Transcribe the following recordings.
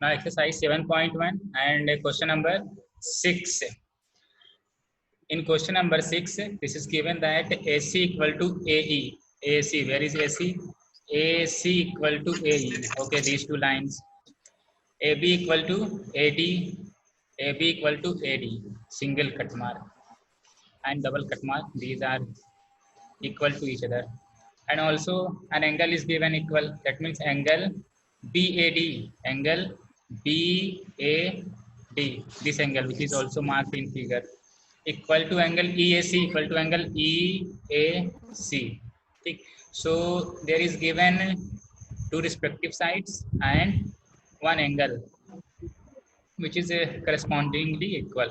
Now exercise 7.1 and question number 6. In question number 6, this is given that AC equal to AE. AC, where is AC? AC equal to AE. Okay, these two lines. AB equal to AD. AB equal to AD. Single cut mark and double cut mark. These are equal to each other. And also an angle is given equal. That means angle BAD. Angle BAD. This angle which is also marked in figure. Equal to angle EAC, equal to angle EAC. So there is given two respective sides and one angle which is correspondingly equal.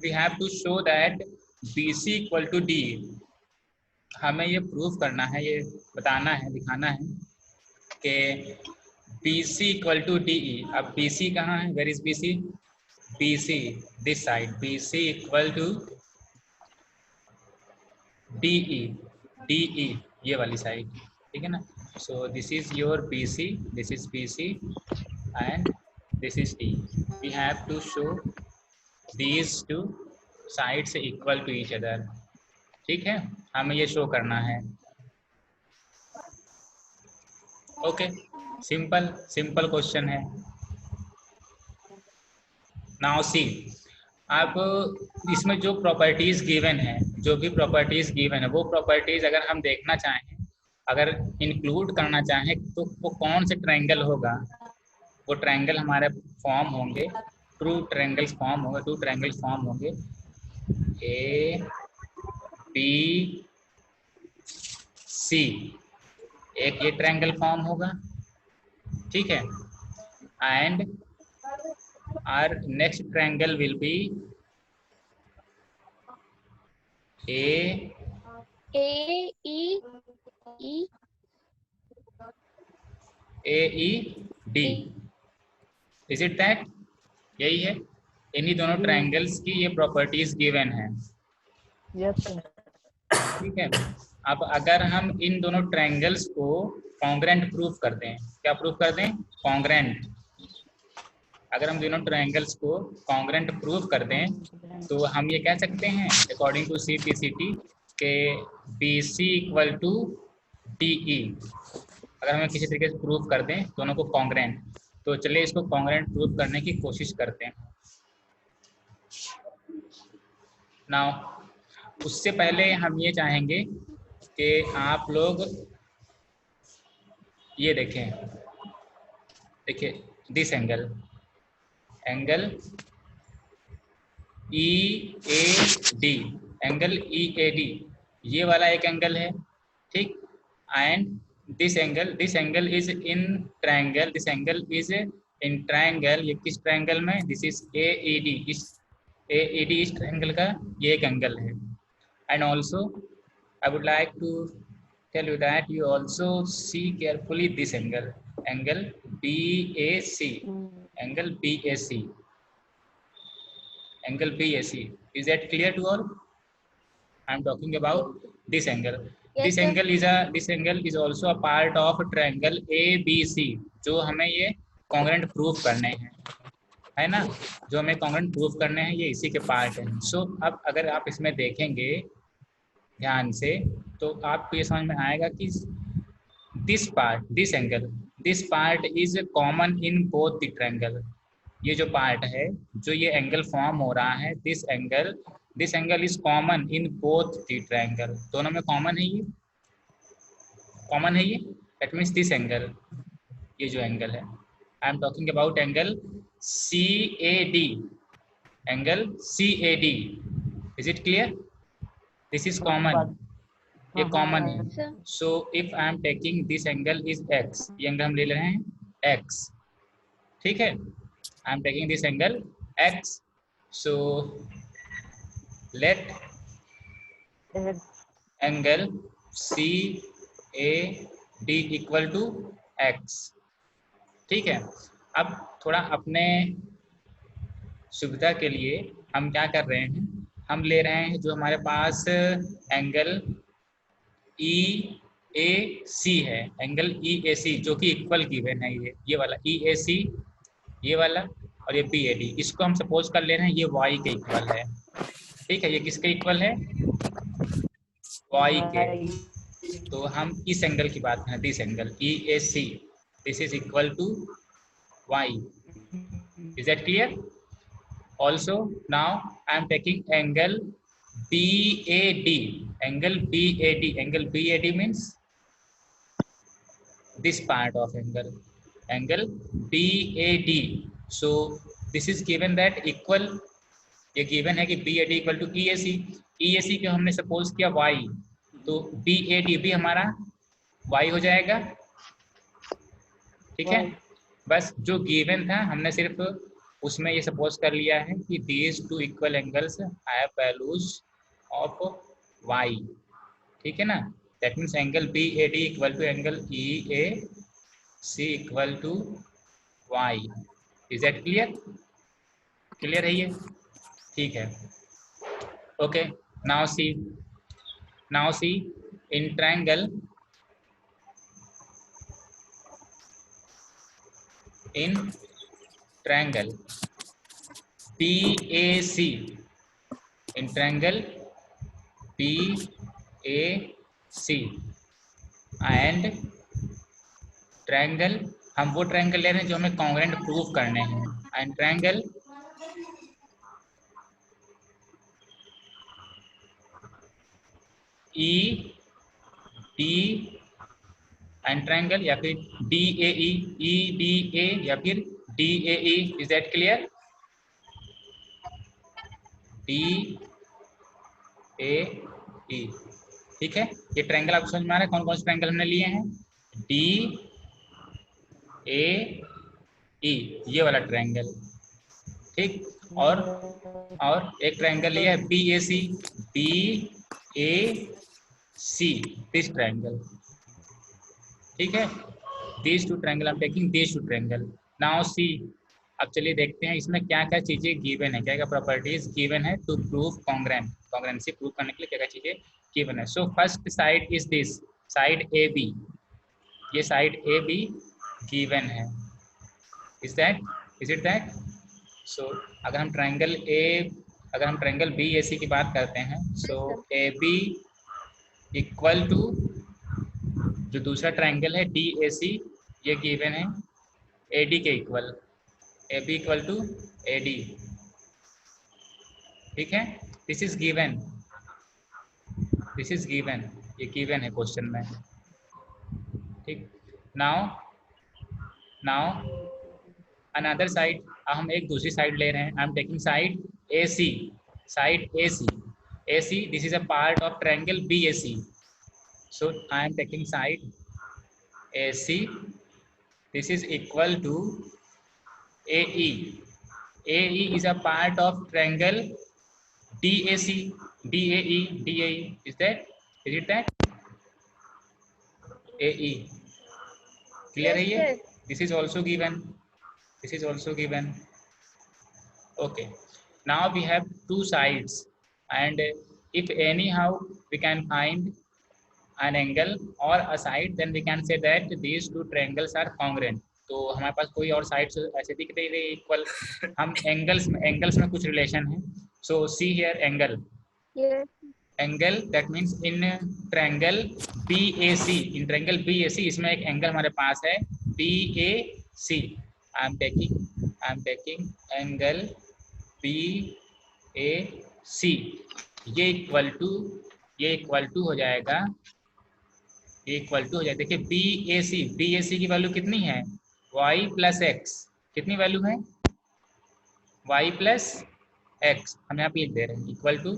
We have to show that BC equal to DE. हमें ये proof करना है, ये बताना है, दिखाना है कि BC इक्वल टू DE. अब BC कहाँ है? Where is BC? BC this side. BC equal to DE. DE ये वाली साइड, ठीक है ना? So this is your BC, this is BC and this is DE. We have to show these two sides equal to each other. ठीक है, हमें ये show करना है. ओके, सिंपल क्वेश्चन है. नाउ सी, अब इसमें जो प्रॉपर्टीज गिवन है, जो भी प्रॉपर्टीज गिवन है, वो प्रॉपर्टीज अगर हम देखना चाहें, अगर इंक्लूड करना चाहें, तो वो कौन से ट्रायंगल होगा? वो ट्रायंगल हमारे फॉर्म होंगे, टू ट्रायंगल्स फॉर्म होंगे. ए बी सी, एक ये ट्रायंगल फॉर्म होगा, ठीक है. And our next triangle will be A E D. Is it that? यही है. इन्हीं दोनों ट्रायंगल्स की ये प्रॉपर्टीज गिवन है. ठीक है. अब अगर हम इन दोनों ट्रायंगल्स को कॉन्ग्रेंट प्रूफ कर दें, क्या प्रूफ कर दें? कॉन्ग्रेंट. अगर हम दोनों ट्रायंगल्स को कॉन्ग्रेंट प्रूफ कर दें तो हम ये कह सकते हैं अकॉर्डिंग टू CPCT के BC इक्वल टू DE. अगर हमें किसी तरीके से प्रूफ कर दें दोनों को कॉन्ग्रेंट, तो चलिए इसको कॉन्ग्रेंट प्रूफ करने की कोशिश करते हैं. नाउ उससे पहले हम ये चाहेंगे कि आप लोग ये देखें. देखिए this angle EAD, angle EAD ये वाला एक एंगल है, ठीक. And this angle is in triangle, this angle is in triangle. ये किस ट्रायंगल में? This is AED. इस AED इस ट्रायंगल का ये एक एंगल है. And also I would like to tell you that you also see carefully this angle BAC. Angle BAC. Is that clear to all? I am talking about this angle. This angle is also a part of triangle ABC, जो हमें ये congruent proof करने हैं, है ना? जो हमें congruent proof करने हैं ये इसी के पार्ट है. सो अब अगर आप इसमें देखेंगे ध्यान से तो आपको ये समझ में आएगा कि this part is common in both the triangle. ये जो पार्ट है, जो ये एंगल फॉर्म हो रहा है, this angle is common in both the triangle. दोनों में कॉमन है ये. दैट मीन्स दिस एंगल, ये जो एंगल है, I am talking about angle CAD. Is it clear? This is common, ये कॉमन है. So if I am taking this angle is X, ये एंगल हम ले रहे हैं X, ठीक है. I am taking this angle X. So let angle CAD equal to X, ठीक है. अब थोड़ा अपने सुविधा के लिए हम क्या कर रहे हैं, हम ले रहे हैं जो हमारे पास एंगल ए सी है, एंगल ई ए सी जो कि इक्वल गिवन है, ये वाला ई ए सी, ये वाला, और ये बी ए डी, इसको हम सपोज कर ले रहे हैं ये वाई के इक्वल है। ठीक है, ये किसके इक्वल है? वाई के। तो हम इस एंगल की बात करें, this angle E A C, this is equal to Y. Is that clear? Also, now I am taking angle BAD. Angle BAD. Angle BAD means this part of angle. Angle BAD. So this is given that equal. ये given है कि BAD equal to EAC. EAC को हमने suppose किया Y, तो BAD भी हमारा Y हो जाएगा। ठीक है, बस जो given था हमने सिर्फ उसमें ये सपोज कर लिया है कि these two equal angles have values of y। ठीक है ना, that means angle BAD equal to angle EAC equal to y। is that clear? Clear है ये? ठीक है, okay. Now see in triangle PAC, in triangle PAC and triangle, हम वो triangle ले रहे हैं जो हमें कॉन्ग्रुएंट प्रूव करने हैं, and triangle ED and triangle, या फिर DAE, EDA या फिर DAE। Is that clear? DAE। ठीक है, ये ट्रायंगल आपको समझ में आ रहा है? कौन कौन से ट्रायंगल हमने लिए हैं? DAE, ये वाला ट्रायंगल। ठीक, और एक ट्रायंगल लिया है BAC, BAC, दिस ट्रायंगल। ठीक है, these two triangle I'm taking these two triangle। now see, अब चलिए देखते हैं इसमें क्या क्या चीजें गिवन है, क्या क्या प्रॉपर्टीज गिवन है टू प्रूव कॉन्ग्रुएंसी प्रूव करने के लिए क्या क्या चीजें गिवन है। So first side is this side A B, ये साइड ए बी गिवन है। Is it that? सो अगर हम ट्रायंगल बी ए सी की बात करते हैं, सो ए बी इक्वल टू जो दूसरा ट्रायंगल है DAC, ये गिवन है AD के equal, AB equal to AD। ठीक है, दिस इज गिवन, ये गिवन है क्वेश्चन में। ठीक, नाउ अनदर साइड, हम एक दूसरी साइड ले रहे हैं। आई am taking side AC, this is a part of triangle BAC। So I am taking side AC, this is equal to AE, is a part of triangle DAC, DAE, is it that? AE, clear है ये? This is also given, okay। Now we have two sides, and if anyhow we can find an angle or a side, then we can say that these two triangles are congruent। तो हमारे पास कोई और sides ऐसे दिख रही है equal, हम angles में कुछ रिलेशन है। So see here angle, that means in triangle BAC, इसमें एक एंगल हमारे पास है BAC। I am taking angle BAC, ये इक्वल टू हो जाएगा, देखिए BAC की वैल्यू कितनी है? y प्लस एक्स, कितनी वैल्यू है? y प्लस एक्स, हम यहाँ पे लिख दे रहे हैं equal to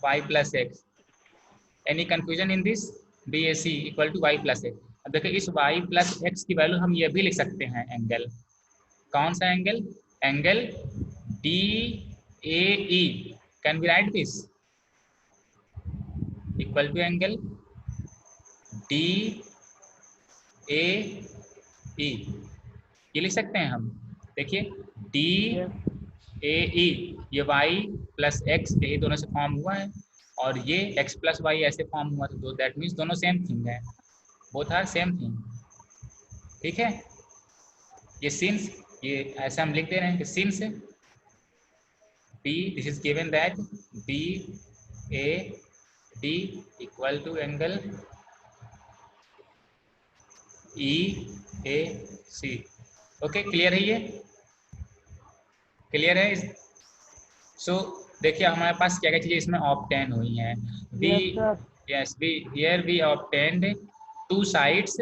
y plus x. Any confusion in this? BAC equal to y plus x. अब देखिए इस y प्लस एक्स की वैल्यू हम ये भी लिख सकते हैं एंगल, कौन सा एंगल? Angle DAE। Can we write this equal to angle DAE, ये लिख सकते हैं हम। देखिए DAE, ये y प्लस एक्स, ये दोनों से फॉर्म हुआ है, और ये x प्लस वाई ऐसे फॉर्म हुआ, तो दैट मीन्स दोनों सेम थिंग है। बोथ आर सेम थिंग, ठीक है। ये सिंस, ये ऐसा हम लिख दे रहे हैं कि since B, this is given that B A D equal to angle E A C. Okay, clear है ये, क्लियर है। सो देखिए हमारे पास क्या क्या चीजें इसमें ऑब्टेन हुई हैं। We, yes we, here we obtained two sides,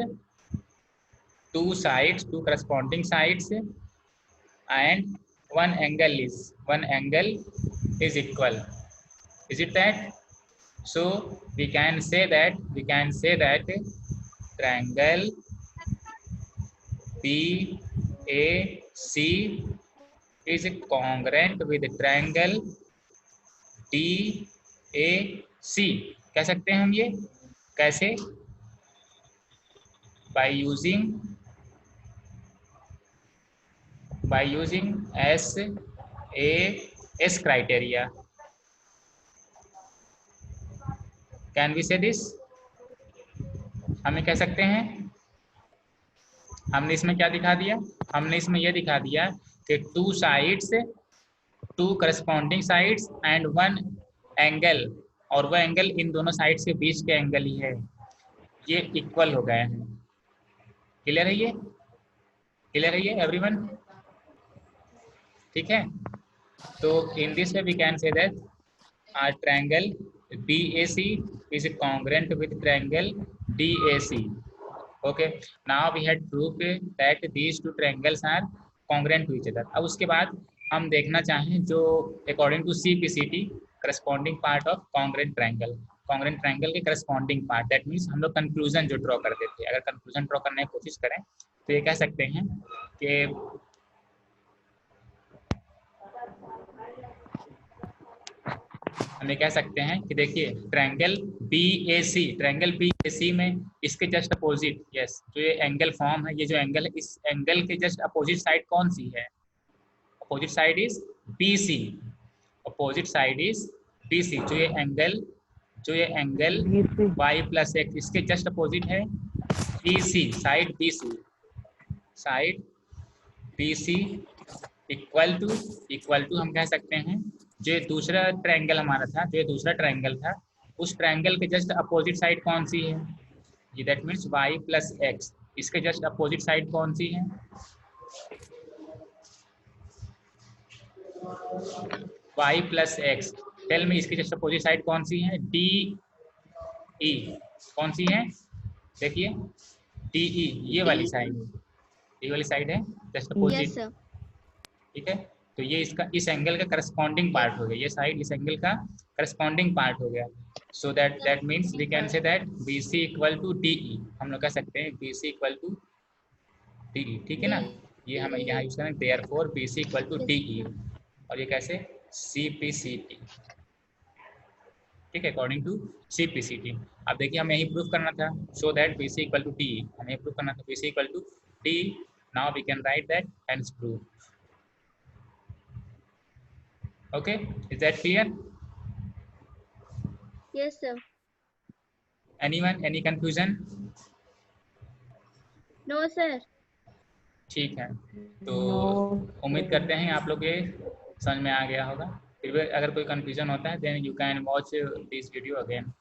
two corresponding sides, and one angle is equal. Is it that? So we can say that triangle BAC is congruent with triangle DAC। कह सकते हैं हम ये कैसे? by using SAS criteria। Can we say this? हमें कह सकते हैं, हमने इसमें क्या दिखा दिया? हमने इसमें यह दिखा दिया कि two corresponding sides and one angle, और वह एंगल इन दोनों साइड्स के बीच के एंगल ही है, ये इक्वल हो गए हैं। क्लियर है ये? क्लियर है ये एवरीवन? ठीक है, तो in this way we can say that our triangle BAC is congruent with triangle DAC। Okay, now we had proved that these two triangles are congruent to each other। अब उसके बाद हम देखना चाहें जो according to CPCT corresponding part of congruent triangle के corresponding part, that means हम लोग conclusion जो ड्रॉ करते थे, अगर conclusion ड्रॉ करने की कोशिश करें तो ये कह सकते हैं कि हमें कह सकते हैं कि देखिए ट्रायंगल BAC में इसके जस्ट अपोजिट, यस, जो ये एंगल फॉर्म है, ये जो एंगल है, इस एंगल के जस्ट अपोजिट साइड कौन सी है? Opposite side is BC। Opposite side is BC। जो ये एंगल y प्लस एक्स, इसके जस्ट अपोजिट है BC, side BC equal to हम कह सकते हैं जो दूसरा ट्रायंगल हमारा था, जो दूसरा ट्रायंगल था, उस ट्रायंगल के जस्ट अपोजिट साइड कौन सी है? ये that means y plus X, इसके जस्ट अपोजिट साइड कौन सी है? y plus x. टेल में इसकी जस्ट अपोजिट साइड कौन सी है? DE। कौन सी है? देखिए DE, ये वाली साइड है, ये वाली साइड है जस्ट अपोजिट। ठीक है, तो ये इसका इस एंगल का करस्पॉन्डिंग पार्ट हो गया, ये साइड इस एंगल का करस्पॉन्डिंग पार्ट हो गया। So that means we can say that BC equal to DE। हम लोग कह सकते हैं BC इक्वल टू DE, ठीक है ना? ये हम यहाँ यूज करें, therefore BC equal to DE, और ये कैसे? CPCT, ठीक है, अकॉर्डिंग टू CPCT। अब देखिए हमें यही प्रूफ करना था, so that BC equal to DE, हमें प्रूफ करना था BC equal to DE। Now we can write that hence proof. Okay, is that clear? Yes sir। Anyone, any confusion? No sir। ठीक है, तो उम्मीद करते हैं आप लोग ये समझ में आ गया होगा। फिर भी अगर कोई कंफ्यूजन होता है then you can watch this video again.